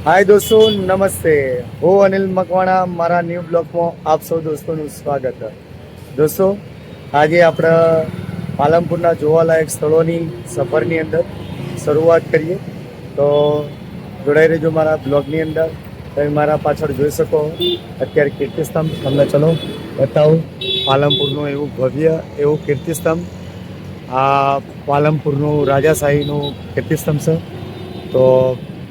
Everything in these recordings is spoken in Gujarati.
હાય દોસ્તો, નમસ્તે. હું અનિલ મકવાણા. મારા ન્યૂ બ્લોગમાં આપ સૌ દોસ્તોનું સ્વાગત. દોસ્તો, આજે આપણે પાલનપુરના જોવાલાયક સ્થળોની સફરની અંદર શરૂઆત કરીએ. તો જોડાઈ રહેજો મારા બ્લોગની અંદર. તમે મારા પાછળ જોઈ શકો અત્યારે કીર્તિસ્તંભ તમને ચલો બતાવું. પાલનપુરનું એવું ભવ્ય એવું કીર્તિસ્તંભ, આ પાલનપુરનું રાજાશાહીનું કીર્તિસ્તંભ છે. તો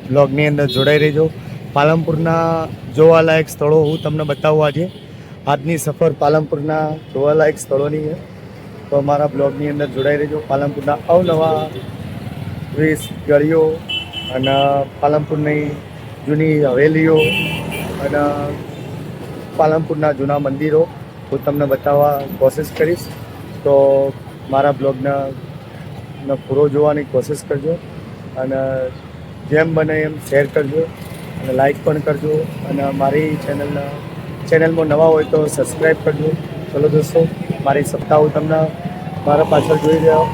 બ્લોગની અંદર જોડાઈ રહેજો. પાલનપુરના જોવાલાયક સ્થળો હું તમને બતાવું આજે. આજની સફર પાલનપુરના જોવાલાયક સ્થળોની છે. તો અમારા બ્લોગની અંદર જોડાઈ રહેજો. પાલનપુરના અવનવા વીસ ગળીઓ અને પાલનપુરની જૂની હવેલીઓ અને પાલનપુરના જૂના મંદિરો હું તમને બતાવવા કોશિશ કરીશ. તો મારા બ્લોગને પૂરો જોવાની કોશિશ કરજો અને જેમ બને એમ શેર કરજો અને લાઈક પણ કરજો અને મારી ચેનલમાં નવા હોય તો સબસ્ક્રાઈબ કરજો. ચલો દોસ્તો, મારી સપ્તાહ હું તમને મારા પાછળ જોઈ રહ્યો.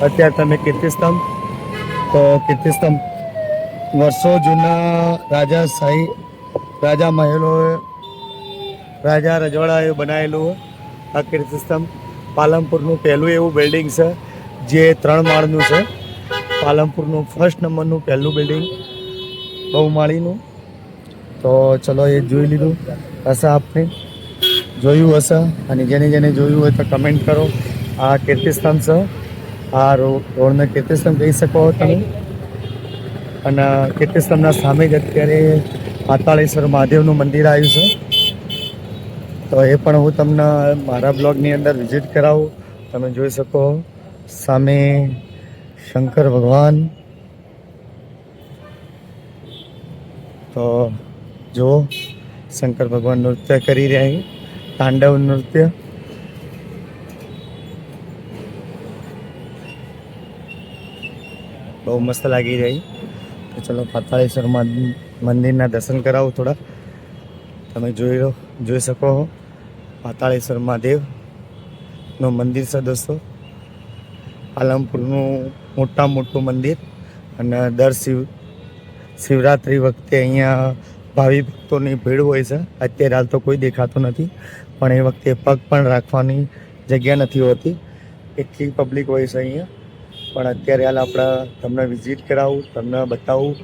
અત્યારે તમે કીર્તિસ્તંભ, તો કીર્તિસ્તંભ વર્ષો જૂના રાજા મહેલોએ રાજા રજવાડાએ બનાવેલું આ કીર્તિસ્તંભ પાલનપુરનું પહેલું એવું બિલ્ડિંગ છે જે 3 માળનું છે. પાલનપુરનું ફર્સ્ટ નંબરનું પહેલું બિલ્ડિંગ બહુમાળીનું. તો ચલો, એ જોઈ લીધું હશે, આપને જોયું હશે અને જેને જોયું હોય તો કમેન્ટ કરો. આ કીર્તિસ્તંભ છે. આ રોડને કીર્તિસ્તંભ કહી શકો તમે. અને કીર્તિસ્તંભના સામે જ અત્યારે પાતાળેશ્વર મહાદેવનું મંદિર આવ્યું છે. તો એ પણ હું તમને મારા બ્લોગની અંદર વિઝિટ કરાવું. તમે જોઈ શકો સામે શંકર ભગવાન. તો જુઓ, શંકર ભગવાન નૃત્ય કરી રહ્યા છે, તાંડવ નૃત્ય. બહુ મસ્ત લાગી રહી. તો ચલો, પાતાળેશ્વર મંદિરના દર્શન કરાવું થોડા. તમે જોઈ શકો પાતાળેશ્વર મહાદેવનું મંદિર છે દોસ્તો. પાલનપુરનું મોટું મંદિર. અને દર શિવરાત્રિ વખતે અહીંયા ભાવિ ભક્તોની ભીડ હોય છે. અત્યારે હાલ તો કોઈ દેખાતું નથી, પણ એ વખતે પગ પણ રાખવાની જગ્યા નથી હોતી, એટલી પબ્લિક હોય છે અહીંયા. પણ અત્યારે હાલ આપણે તમને વિઝિટ કરાવું, તમને બતાવું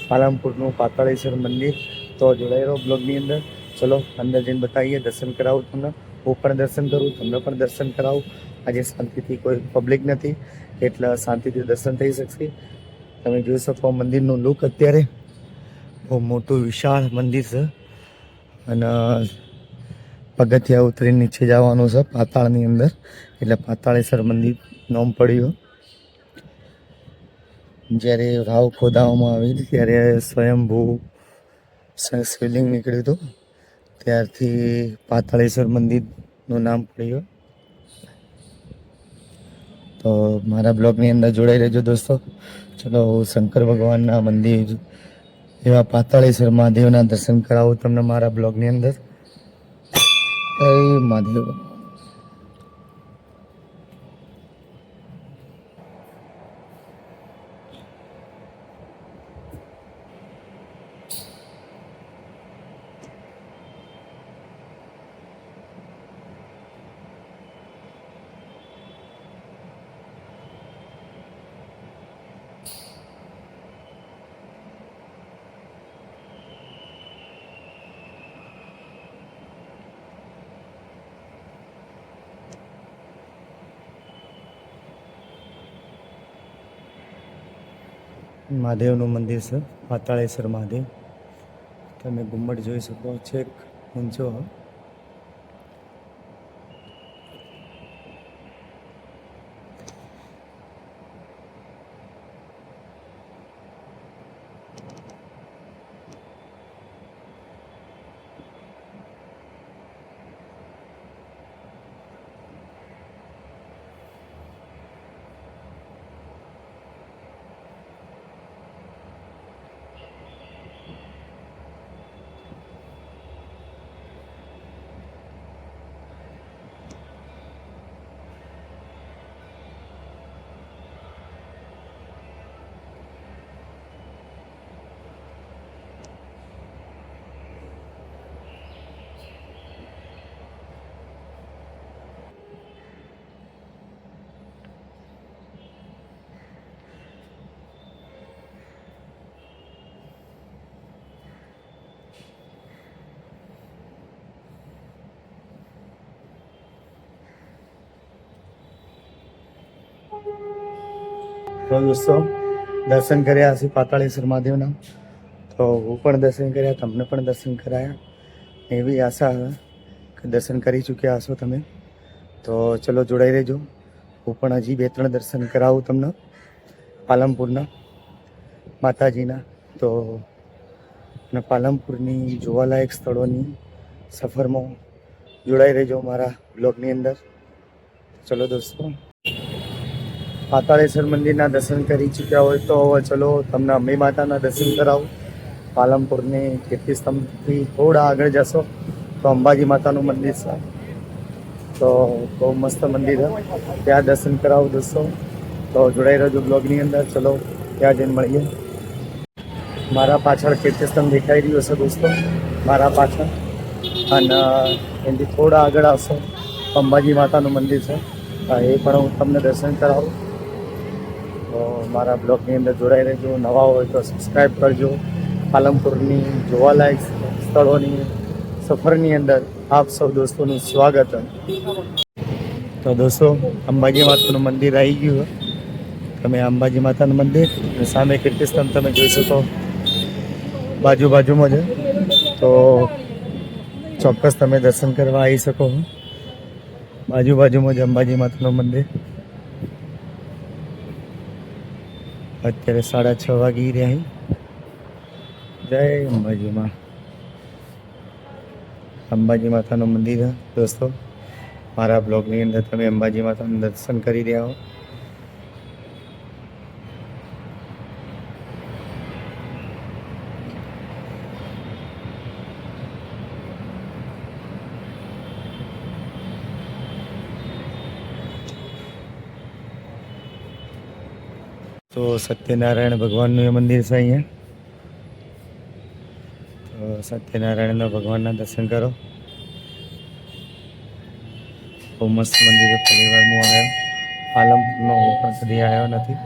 પાલનપુરનું પાતાળેશ્વર મંદિર. તો જોડાઈ રહો બ્લોગની અંદર. ચલો, અંદર જઈને બતાવીએ, દર્શન કરાવું તમને. હું પણ દર્શન કરું, તમને પણ દર્શન કરાવું. આજે શાંતિથી કોઈ પબ્લિક નથી એટલે શાંતિથી દર્શન થઈ શકશે. તમે જોઈ શકો મંદિરનું લુક. અત્યારે બહુ મોટું વિશાળ મંદિર છે અને પગથિયા ઉતરીને નીચે જવાનું છે પાતાળની અંદર, એટલે પાતાળેશ્વર મંદિર નામ પડ્યું. જ્યારે રાવ ખોદાવવામાં આવી ત્યારે સ્વયંભૂ શિવલિંગ નીકળ્યું હતું, ત્યારથી પાતાળેશ્વર મંદિરનું નામ પડ્યું. તો મારા બ્લોગની અંદર જોડાઈ રહેજો દોસ્તો. ચલો, શંકર ભગવાનના મંદિર એવા પાતાળેશ્વર મહાદેવના દર્શન કરાવું તમને મારા બ્લોગની અંદર. જય મહાદેવ. મહાદેવનું મંદિર છે, પાતાળેશ્વર મહાદેવ. તમે ગુમ્મટ જોઈ શકો, છેક ઊંચો. તો દોસ્તો દર્શન કર્યા હશે પાતાળેશ્વર મહાદેવના. તો હું પણ દર્શન કર્યા, તમને પણ દર્શન કરાયા. એવી આશા કે દર્શન કરી ચૂક્યા હશો તમે. તો ચલો જોડાઈ રહેજો. હું પણ હજી 2-3 દર્શન કરાવું તમને પાલનપુરના માતાજીના. તો અને પાલનપુરની જોવાલાયક સ્થળોની સફરમાં જોડાઈ રહેજો મારા બ્લોગની અંદર. ચલો દોસ્તો, પાતાળેશ્વર મંદિરના દર્શન કરી ચૂક્યા હોય તો હવે ચલો તમને અંબે માતાના દર્શન કરાવું. પાલનપુરની કીર્તિસ્તંભથી થોડા આગળ જશો તો અંબાજી માતાનું મંદિર છે. તો બહુ મસ્ત મંદિર છે, ત્યાં દર્શન કરાવું દોસ્તો. તો જોડાઈ રહેજો બ્લોગની અંદર. ચલો ત્યાં જઈને મળીએ. મારા પાછળ કીર્તિસ્તંભ દેખાઈ રહ્યો છે દોસ્તો, મારા પાછળ. અને એનાથી થોડા આગળ આવશો તો અંબાજી માતાનું મંદિર છે, એ પણ હું તમને દર્શન કરાવું. તો મારા બ્લોગની અંદર જોડાઈ રહેજો. નવા હોય તો સબસ્ક્રાઈબ કરજો. પાલનપુરની જોવાલાયક સ્થળોની સફરની અંદર આપ સૌ દોસ્તોનું સ્વાગત. તો દોસ્તો અંબાજી માતાનું મંદિર આવી ગયું. તમે અંબાજી માતાનું મંદિર અને સામે કીર્તિસ્તંભ તમે જોઈ શકો બાજુમાં જ. તો ચોક્કસ તમે દર્શન કરવા આવી શકો. બાજુમાં જ અંબાજી માતાનું મંદિર. અત્યારે 6:30 વાગી રહ્યા. જય અંબાજીમાં. અંબાજી માતાનું મંદિર દોસ્તો. મારા બ્લોગની અંદર તમે અંબાજી માતાનું દર્શન કરી રહ્યા હો. તો સત્યનારાયણ ભગવાનનું એ મંદિર છે અહીંયા. તો સત્યનારાયણના ભગવાનના દર્શન કરો. બહુ મસ્ત મંદિર. પહેલી વાર હું આવ્યો પાલનપુરનો, હું પણ કદી આવ્યો નથી.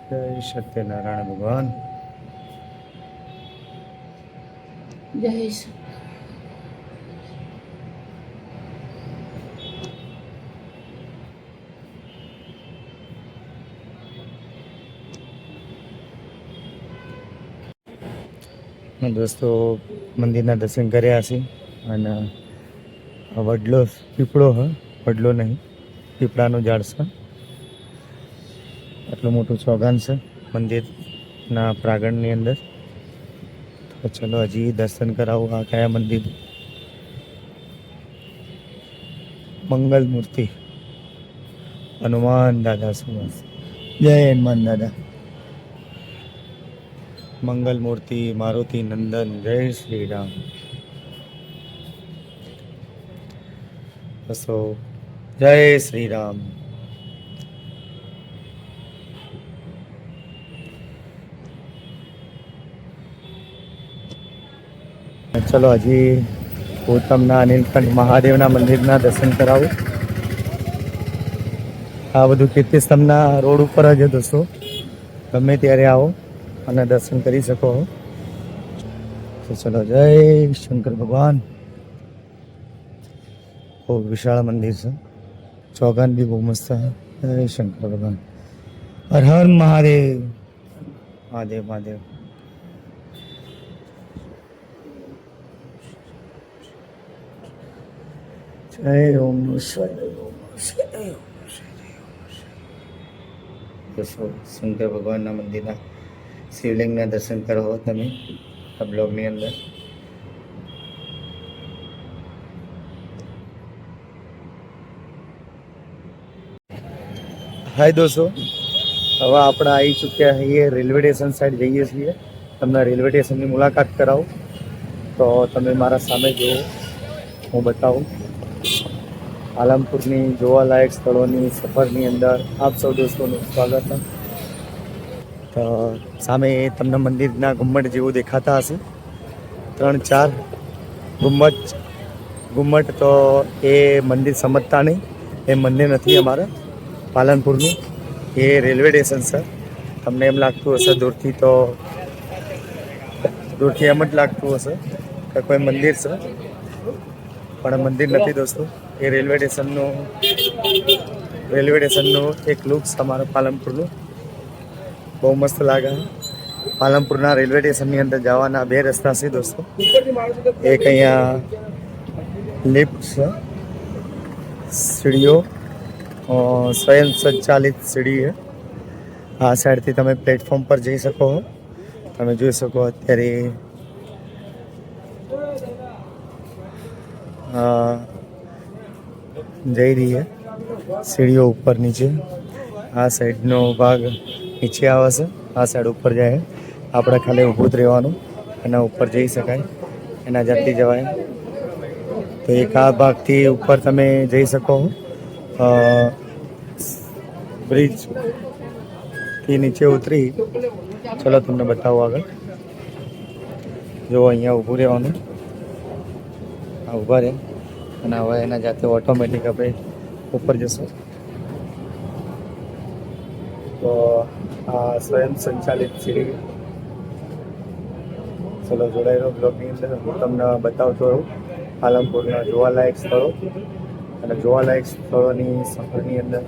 જય સત્યનારાયણ ભગવાન. જય દોસ્તો મંદિરના દર્શન કર્યા હશે. અને વડલો પીપળો વડલો નહીં, પીપળાનું ઝાડ છે. આટલું મોટું ચોગાન છે મંદિરના પ્રાંગણની અંદર. તો ચલો હજી દર્શન કરાવું. આ કયા મંદિર? મંગલ મૂર્તિ હનુમાન દાદા સુવાસ. જય હનુમાન દાદા. મંગલ મૂર્તિ મારુતિ નંદન. જય શ્રી રામ. બસો જય શ્રી રામ. ચલો હજી હું તમને નીલકંઠ મહાદેવના મંદિરના દર્શન કરાવું. આ બધું કીર્તિસ્તંભના રોડ ઉપર જ દોસ્તો. ગમે ત્યારે આવો અને દર્શન કરી શકો. તો ચલો જય શંકર ભગવાન. બહુ વિશાળ મંદિર છે. ચોગાન બી બહુ મસ્ત છે. જય શંકર ભગવાન. હર હર મહાદેવ. મહાદેવ મહાદેવ. જય ઓમ શંકર ભગવાનના મંદિરના શિવલિંગના દર્શન કરો તમે આ બ્લોગની અંદર. હાય દોસ્તો, હવે આપણે આવી ચૂક્યા છીએ રેલવે સ્ટેશન સાઈડ જઈએ છીએ. તમને રેલવે સ્ટેશનની મુલાકાત કરાવું. તો તમે મારા સામે જુઓ, હું બતાવું. પાલનપુરની જોવાલાયક સ્થળોની સફરની અંદર આપ સૌ દોસ્તોનું સ્વાગત. તો સામે તમને મંદિરના ગુમ્મટ જેવું દેખાતા હશે. 3-4 ગુમ્મટ. તો એ મંદિર સમજતા નહીં, એ મંદિર નથી અમારે પાલનપુરનું, એ રેલવે સ્ટેશન છે. તમને એમ લાગતું હશે દૂરથી, તો દૂરથી એમ જ લાગતું હશે કે કોઈ મંદિર છે, પણ મંદિર નથી દોસ્તો. એ રેલવે સ્ટેશનનું એક લુક છે અમારા પાલનપુરનું. બહુ મસ્ત લાગે. પાલનપુરના રેલવે સ્ટેશનની અંદર જવાના બે રસ્તા છે દોસ્તો. એક અહીંયા લિફ્ટ છે, સીડીઓ સ્વયં સંચાલિત સીડી છે. આ સાઈડથી તમે પ્લેટફોર્મ પર જઈ શકો. તમે જોઈ શકો અત્યારે જઈ રહી છે સીડીઓ ઉપર નીચે. આ સાઈડનો ભાગ નીચે આવે છે, આ સાઈડ ઉપર જાય. આપણે ખાલી ઊભું જ રહેવાનું, એના ઉપર જઈ શકાય, એના જાતથી જવાય. તો એક આ ભાગથી ઉપર તમે જઈ શકો. બ્રિજથી નીચે ઉતરી ચલો તમને બતાવું આગળ. જો અહીંયા ઊભું રહેવાનું, આ ઊભા રહે અને હવે એના જાતે ઓટોમેટિક આપણે ઉપર જશું. તો આ સ્વયં સંચાલિત સીડી. ચલો જોડાઈ રહ્યો બ્લોગની અંદર. હું તમને બતાવતો રહું પાલનપુરના જોવાલાયક સ્થળો અને જોવાલાયક સ્થળોની સફરની અંદર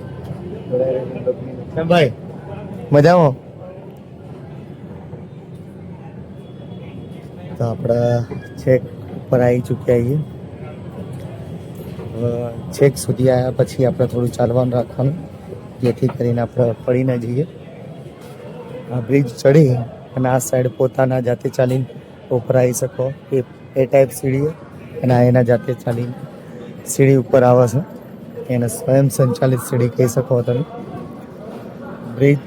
જોડાઈ રહ્યો બ્લોગની અંદર. કેમ ભાઈ, મજામાં? તો આપણે છેક ઉપર આવી ચૂક્યા છીએ. છેક સુધી આવ્યા પછી આપણે થોડું ચાલવાનું રાખવાનું, જેથી કરીને આપણે પડી ન જઈએ. આ બ્રિજ ચડી અને આ સાઈડ પોતાના જાતે ચાલીને ઉપર આવી શકો. એ ટાઈપ સીડી અને આ એના જાતે ચાલીને સીડી ઉપર આવે છે. એને સ્વયં સંચાલિત સીડી કહી શકો તમે. બ્રિજ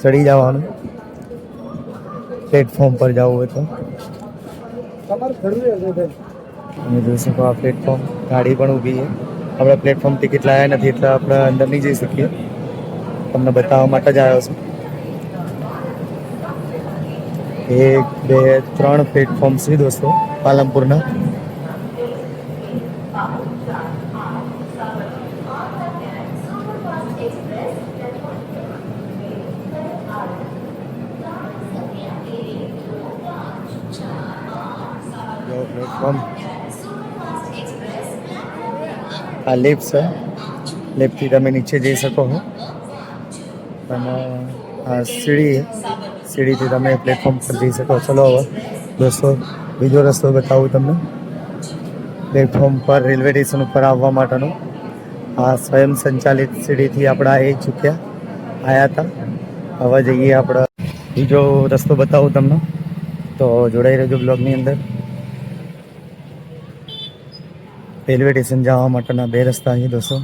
ચડી જવાનું, પ્લેટફોર્મ પર જવું હોય તો તમે જોઈ શકો. આ પ્લેટફોર્મ, ગાડી પણ ઊભી છે. આપણે પ્લેટફોર્મ ટિકિટ લાવ્યા નથી એટલે આપણે અંદર નહીં જઈ શકીએ. તમને બતાવવા માટે જ આવ્યો છું. 1 2 3 પ્લેટફોર્મ છે દોસ્તો પાલનપુરના. પ્લેટફોર્મ, આ લિફ્ટ છે. લિફ્ટથી તમે નીચે જઈ શકો છો. અને આ સીડી, સીડીથી તમે પ્લેટફોર્મ પર જઈ શકો. ચલો હવે દોસ્તો બીજો રસ્તો બતાવું તમને. પ્લેટફોર્મ પર રેલવે સ્ટેશન ઉપર આવવા માટેનો આ સ્વયં સંચાલિત સીડીથી આપણે આવી ચૂક્યા, આવ્યા હતા. હવે જઈએ આપણે બીજો રસ્તો બતાવું તમને. તો જોડાઈ રહેજો બ્લોગની અંદર. રેલવે સ્ટેશન જવા માટેના બે રસ્તા અહીં દોસ્તો.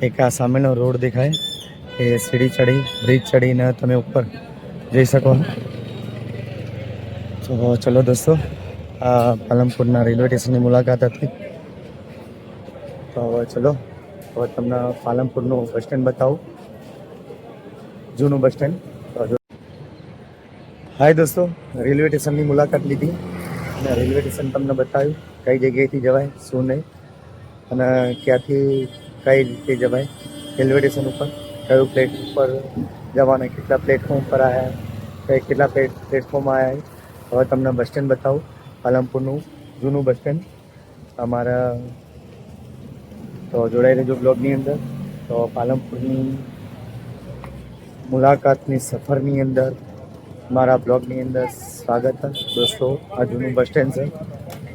એક આ સામેનો રોડ દેખાય, એ સીડી ચડી, બ્રિજ ચડીને તમે ઉપર જઈ શકો. તો ચલો દોસ્તો, આ પાલનપુરના રેલવે સ્ટેશનની મુલાકાત હતી. તો હવે ચલો, હવે તમને પાલનપુરનું બસ સ્ટેન્ડ બતાવું, જૂનું બસ સ્ટેન્ડ. હાય દોસ્તો, રેલવે સ્ટેશનની મુલાકાત લીધી અને રેલવે સ્ટેશન તમને બતાવ્યું કઈ જગ્યાએથી જવાય, શું નહીં, અને ક્યાંથી કઈ રીતે જવાય રેલવે સ્ટેશન ઉપર, કયું પ્લેટ ઉપર જવાના, કેટલા પ્લેટફોર્મ પર આવ્યા, કેટલા પ્લેટફોર્મ આવ્યા. હવે તમને બસ સ્ટેન્ડ બતાવું, પાલનપુરનું જૂનું બસ સ્ટેન્ડ અમારા. તો જોડાઈ રહેજો બ્લોગની અંદર. તો પાલનપુરની મુલાકાતની સફરની અંદર મારા બ્લોગની અંદર સ્વાગત છે દોસ્તો. આ જૂનું બસ સ્ટેન્ડ છે.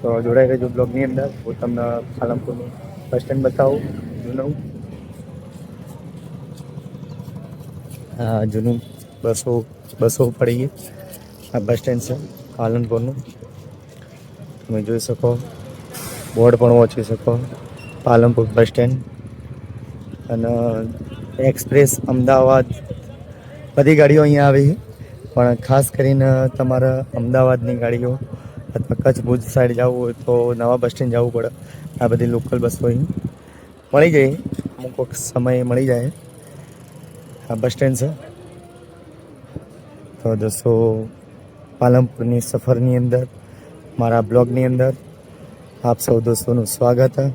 તો જોડાઈ રહેજો બ્લોગની અંદર. હું તમને પાલનપુરનું બસ સ્ટેન્ડ બતાવું જૂનું. હા, જૂનું બસો પડી ગઈ. આ બસ સ્ટેન્ડ છે પાલનપુરનું. તમે જોઈ શકો, બોર્ડ પણ વાંચી શકો, પાલનપુર બસ સ્ટેન્ડ. અને એક્સપ્રેસ અમદાવાદ બધી ગાડીઓ અહીંયા આવી છે, પણ ખાસ કરીને તમારા અમદાવાદની ગાડીઓ અથવા કચ્છ ભુજ સાઈડ જવું હોય તો નવા બસ સ્ટેન્ડ જવું પડે. આ બધી લોકલ બસો અહીં મળી જાય, અમુક સમયે મળી જાય. આ બસ સ્ટેન્ડ છે. તો દોસ્તો, પાલનપુરની સફરની અંદર મારા બ્લોગની અંદર આપ સૌ દોસ્તોનું સ્વાગત છે.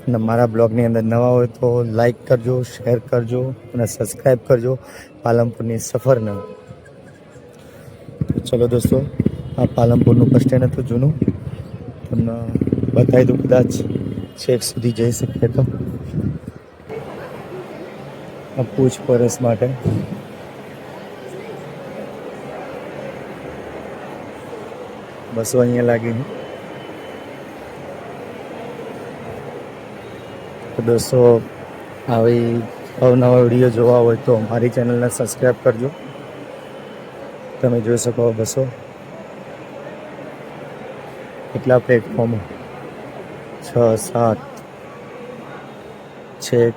અને મારા બ્લોગની અંદર નવા હોય તો લાઈક કરજો, શેર કરજો અને સબસ્ક્રાઈબ કરજો પાલનપુરની સફરને. ચલો દોસ્તો, આ પાલનપુરનું બસ સ્ટેન્ડ હતું જૂનું. તમને બતાવી દઉં, કદાચ છેક સુધી જઈ શકીએ તો. પૂછપરછ માટે. બસો અહીંયા લાગી છે. તો દોસ્તો આવી અવનવા વિડીયો જોવા હોય તો મારી ચેનલને સબસ્ક્રાઈબ કરજો. તમે જોઈ શકો બસો કેટલા પ્લેટફોર્મ 6 7 છેક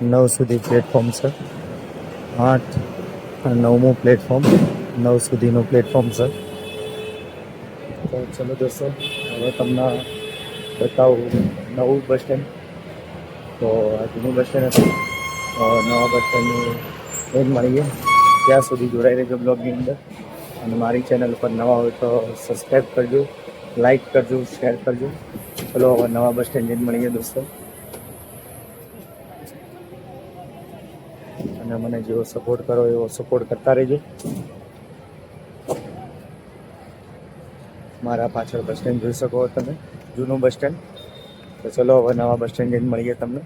9 સુધી પ્લેટફોર્મ છે. 8 અને 9મું પ્લેટફોર્મ 9 સુધીનું પ્લેટફોર્મ છે. તો ચલો દોસ્તો હવે તમને બતાવું નવું બસ સ્ટેન્ડ. તો આ જૂનું બસ સ્ટેન્ડ હતું. નવા બસ સ્ટેન્ડની ટ્રેન મળીએ ત્યાં સુધી જોડાઈ રહેજો બ્લોગની અંદર. અને મારી ચેનલ પર નવા હોય તો સબસ્ક્રાઈબ કરજો, લાઈક કરજો, શેર કરજો. ચલો હવે નવા બસ સ્ટેન્ડ જઈને મળીએ દોસ્તો. અને મને જેવો સપોર્ટ કરો એવો સપોર્ટ કરતા રહેજો. મારા પાછળ બસ સ્ટેન્ડ જોઈ શકો તમે, જૂનું બસ સ્ટેન્ડ. તો ચલો હવે નવા બસ સ્ટેન્ડ જઈને મળીએ તમને.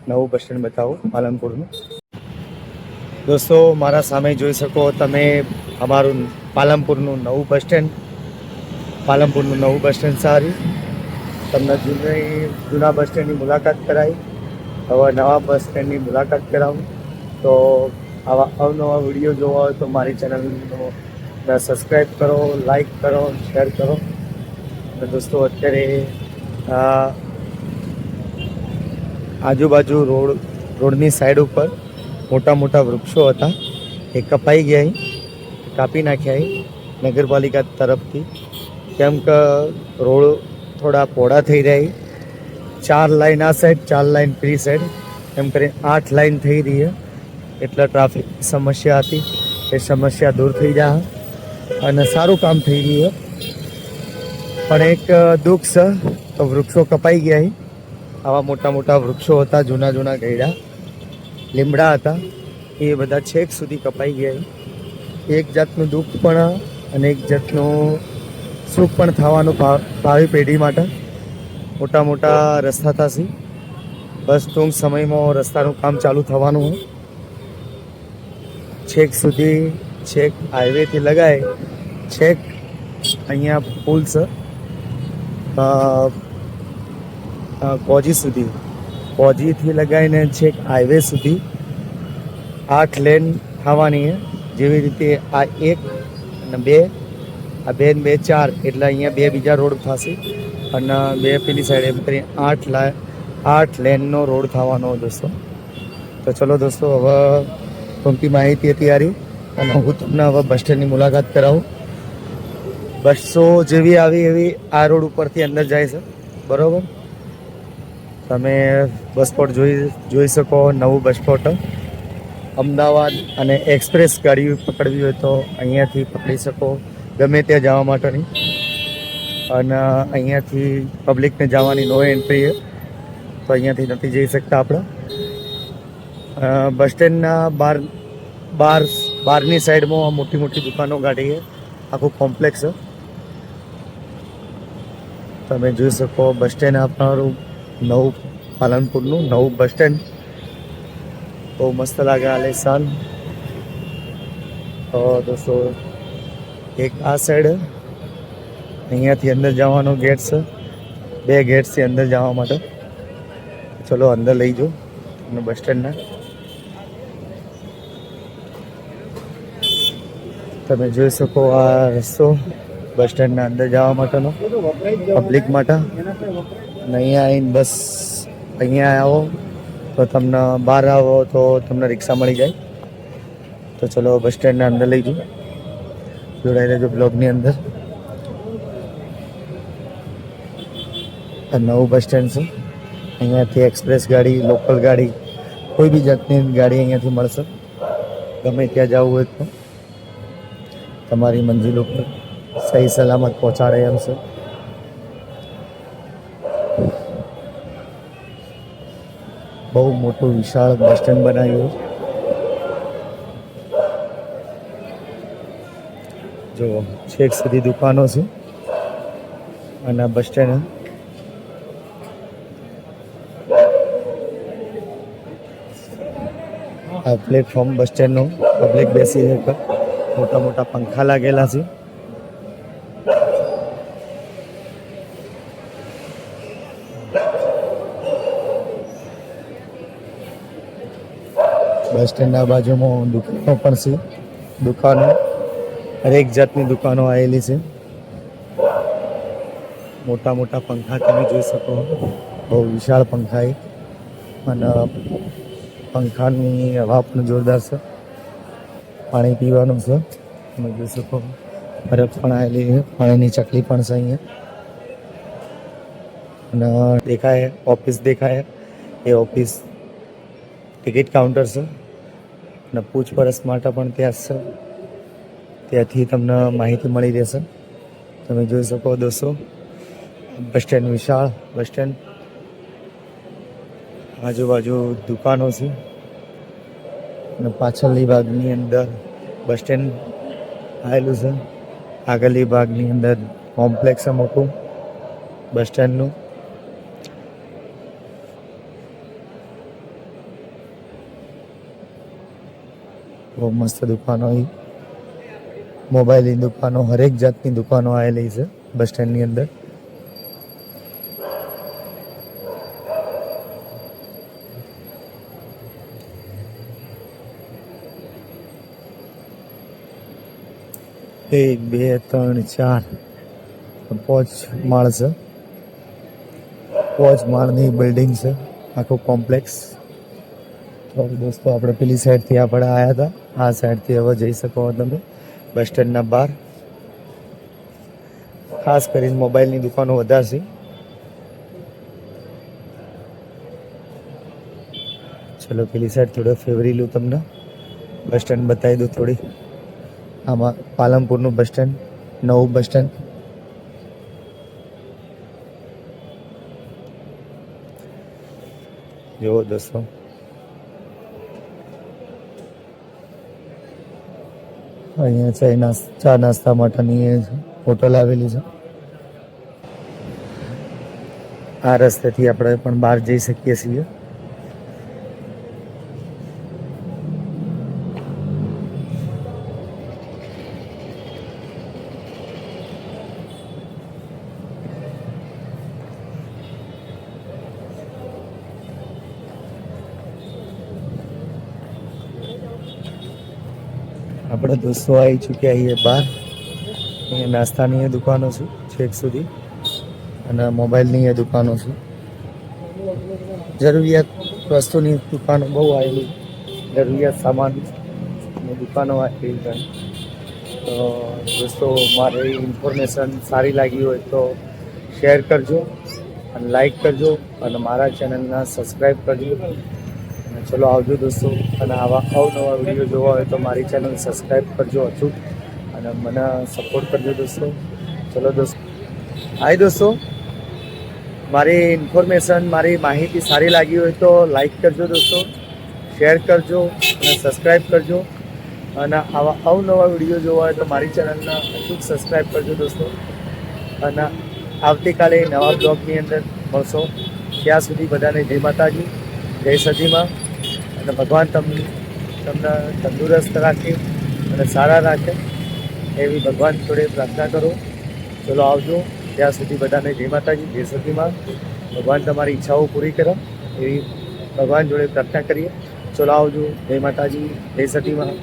નવું બસ સ્ટેન્ડ બતાવો પાલનપુરનું. દોસ્તો મારા સામે જોઈ શકો તમે અમારું પાલનપુરનું નવું બસ સ્ટેન્ડ. પાલનપુરનું નવું બસ સ્ટેન્ડ સારું. તમને જૂના બસ સ્ટેન્ડની મુલાકાત કરાવી, હવે નવા બસ સ્ટેન્ડની મુલાકાત કરાવું. તો આવા અવનવા વિડીયો જોવા હોય તો મારી ચેનલનો સબસ્ક્રાઈબ કરો, લાઈક કરો, શેર કરો. તો દોસ્તો અત્યારે આજુબાજુ રોડની સાઈડ ઉપર મોટા મોટા વૃક્ષો હતા એ કપાઈ ગયા, કાપી નાખ્યા નગરપાલિકા તરફથી. કેમ કે રોડ થોડા પહોળા થઈ રહ્યા. 4 લાઈન આ સાઈડ, 4 લાઈન પેલી સાઈડ, એમ કરીને 8 લાઈન થઈ રહી છે. એટલે ટ્રાફિક સમસ્યા હતી એ સમસ્યા દૂર થઈ જાય અને સારું કામ થઈ રહ્યું. પણ એક દુઃખ છે, તો વૃક્ષો કપાઈ ગયા. આવા મોટા મોટા વૃક્ષો હતા, જૂના જૂના ગયડા લીમડા હતા, એ બધા છેક સુધી કપાઈ ગયા. એક જાતનું દુઃખ પણ અને એક જાતનું સુખ પણ થવાનું ભાવિ પેઢી માટે. મોટા મોટા રસ્તા થશે, બસ ટૂંક સમયમાં રસ્તાનું કામ ચાલુ થવાનું હોય. છેક સુધી, છેક હાઈવેથી લગાય છેક અહીંયા પુલ છે કોજી સુધી, કોજીથી લગાવીને છેક હાઈવે સુધી 8 લેન થવાની. જેવી રીતે આ 1 અને 2, આ 2 ને 2 4, એટલે અહીંયા 2 બીજા રોડ થશે અને 2 પેલી સાઈડ, એમ કરી 8 લેનનો રોડ થવાનો દોસ્તો. તો ચલો દોસ્તો હવે ટૂંકી માહિતી હતી યારી, અને હું તમને હવે બસ સ્ટેન્ડની મુલાકાત કરાવું. બસો જેવી આવી એવી આ રોડ ઉપરથી અંદર જાય છે, બરાબર. તમે બસ સ્પોટ જોઈ શકો, નવું બસ સ્પોટ. અમદાવાદ અને એક્સપ્રેસ ગાડી પકડવી હોય તો અહીંયાથી પકડી શકો, ગમે ત્યાં જવા માટેની. અને અહીંયાથી પબ્લિકને જવાની નો એન્ટ્રી છે, તો અહીંયાથી નથી જઈ શકતા આપણે. બસ સ્ટેન્ડના બહારની સાઈડમાં મોટી મોટી દુકાનો ગાડી છે, આખું કોમ્પ્લેક્સ છે. તમે જોઈ શકો બસ સ્ટેન્ડ આપણું નવું પાલનપુરનું નવું બસ સ્ટેન્ડ. બહુ મસ્ત લાગે આલેશાન. તો દોસ્તો એક આ સાઈડ અહીંયાથી અંદર જવાનો ગેટ છે, 2 ગેટ છે અંદર જવા માટે. ચલો અંદર લઈ જાઓ અને બસ સ્ટેન્ડના. તમે જોઈ શકો આ રસ્તો બસ સ્ટેન્ડના અંદર જવા માટેનો પબ્લિક માટે. અને અહીંયા આવીને બસ અહીંયા આવો તો તમને બહાર આવો તો તમને રિક્ષા મળી જાય. તો ચલો બસ સ્ટેન્ડના અંદર લઈ જાઓ, જોડાઈ રહેજો બ્લોગની અંદર. આ નવું બસ સ્ટેન્ડ છે. અહીંયાથી એક્સપ્રેસ ગાડી, લોકલ ગાડી, કોઈ બી જાતની ગાડી અહીંયાથી મળશે. ગમે ત્યાં જવું હોય તો તમારી મંજિલ ઉપર સહી સલામત પહોંચાડે એમ છે. બહુ મોટું વિશાળ બસ સ્ટેન્ડ બનાવ્યું. જો છેક સુધી દુકાનો છે અને બસ સ્ટેન્ડ આ પ્લેટફોર્મ બસ સ્ટેન્ડનું પબ્લિક બેસી છે. મોટા મોટા પંખા લાગેલા છે. બસ સ્ટેન્ડના બાજુમાં દુકાનો પણ છે. દુકાનો હરેક જાતની દુકાનો આવેલી છે. મોટા મોટા પંખા તમે જોઈ શકો, બહુ વિશાળ પંખા છે અને પંખાની હવા પણ જોરદાર છે. પાણી પીવાનું છે તમે જોઈ શકો. બરફ પણ આવેલી છે, પાણીની ચકલી પણ છે અહીંયા. અને દેખાય ઓફિસ દેખાય, એ ઓફિસ ટિકિટ કાઉન્ટર છે અને પૂછપરછ માટે પણ ત્યાં છે. ત્યાંથી તમને માહિતી મળી રહેશે. તમે જોઈ શકો દોસ્તો, બસ સ્ટેન્ડ વિશાળ બસ સ્ટેન્ડ, આજુબાજુ દુકાનો છે અને પાછળની ભાગની અંદર બસ સ્ટેન્ડ આવેલું છે. આગળની ભાગની અંદર કોમ્પ્લેક્સ છે મોટું બસ સ્ટેન્ડનું. બહુ મસ્ત દુકાનો, મોબાઈલની દુકાનો, હરેક જાતની દુકાનો આવેલી છે બસ સ્ટેન્ડની અંદર. એક બે ત્રણ ચાર 5 માળ છે. 5 માળની બિલ્ડિંગ છે, આખું કોમ્પ્લેક્સ. તો દોસ્તો આપણે પેલી સાઈડથી આપણે આવ્યા હતા, આ સાઈડથી હવે જઈ શકો તમે બસ સ્ટેન્ડના બહાર. ખાસ કરીને મોબાઈલની દુકાનો વધારે છે. ચલો પેલી સાઈડ થોડો ફેવરી લઉં તમને, બસ સ્ટેન્ડ બતાવી દઉં થોડી. આમાં પાલનપુરનું બસ સ્ટેન્ડ, નવું બસ સ્ટેન્ડ. જુઓ દોસ્તો, અહીંયા ચા નાસ્તા માટેની હોટલ આવેલી છે. આ રસ્તેથી આપણે પણ બહાર જઈ શકીએ છીએ. આપણે દોસ્તો આવી ચૂક્યા છીએ બહાર. અહીંયા નાસ્તાની એ દુકાનો છે છેક સુધી અને મોબાઈલની એ દુકાનો છે. જરૂરિયાત વસ્તુની દુકાનો બહુ આવેલી, જરૂરિયાત સામાનની દુકાનો આવેલી છે. તો દોસ્તો મારી ઇન્ફોર્મેશન સારી લાગી હોય તો શેર કરજો અને લાઈક કરજો અને મારા ચેનલના સબસ્ક્રાઈબ કરજો. ચલો આવજો દોસ્તો, અને આવા અવનવા વિડીયો જોવા હોય તો મારી ચેનલ સબસ્ક્રાઈબ કરજો અચૂક અને મને સપોર્ટ કરજો દોસ્તો. ચલો દોસ્તો, હાય દોસ્તો, મારી ઇન્ફોર્મેશન, મારી માહિતી સારી લાગી હોય તો લાઈક કરજો દોસ્તો, શેર કરજો અને સબસ્ક્રાઈબ કરજો. અને આવા અવનવા વિડીયો જોવા હોય તો મારી ચેનલના અચૂક સબસ્ક્રાઈબ કરજો દોસ્તો. અને આવતીકાલે નવા બ્લોગની અંદર મળશો. ત્યાં સુધી બધાને જય માતાજી, જય સતીમાં. અને ભગવાન તમને તંદુરસ્ત રાખે અને સારા રાખે એવી ભગવાન જોડે પ્રાર્થના કરો. ચલો આવજો. ત્યાં સુધી બધાને જય માતાજી, જય સતીમાં. ભગવાન તમારી ઈચ્છાઓ પૂરી કરે એવી ભગવાન જોડે પ્રાર્થના કરીએ. ચલો આવજો. જય માતાજી, જય સતીમાં.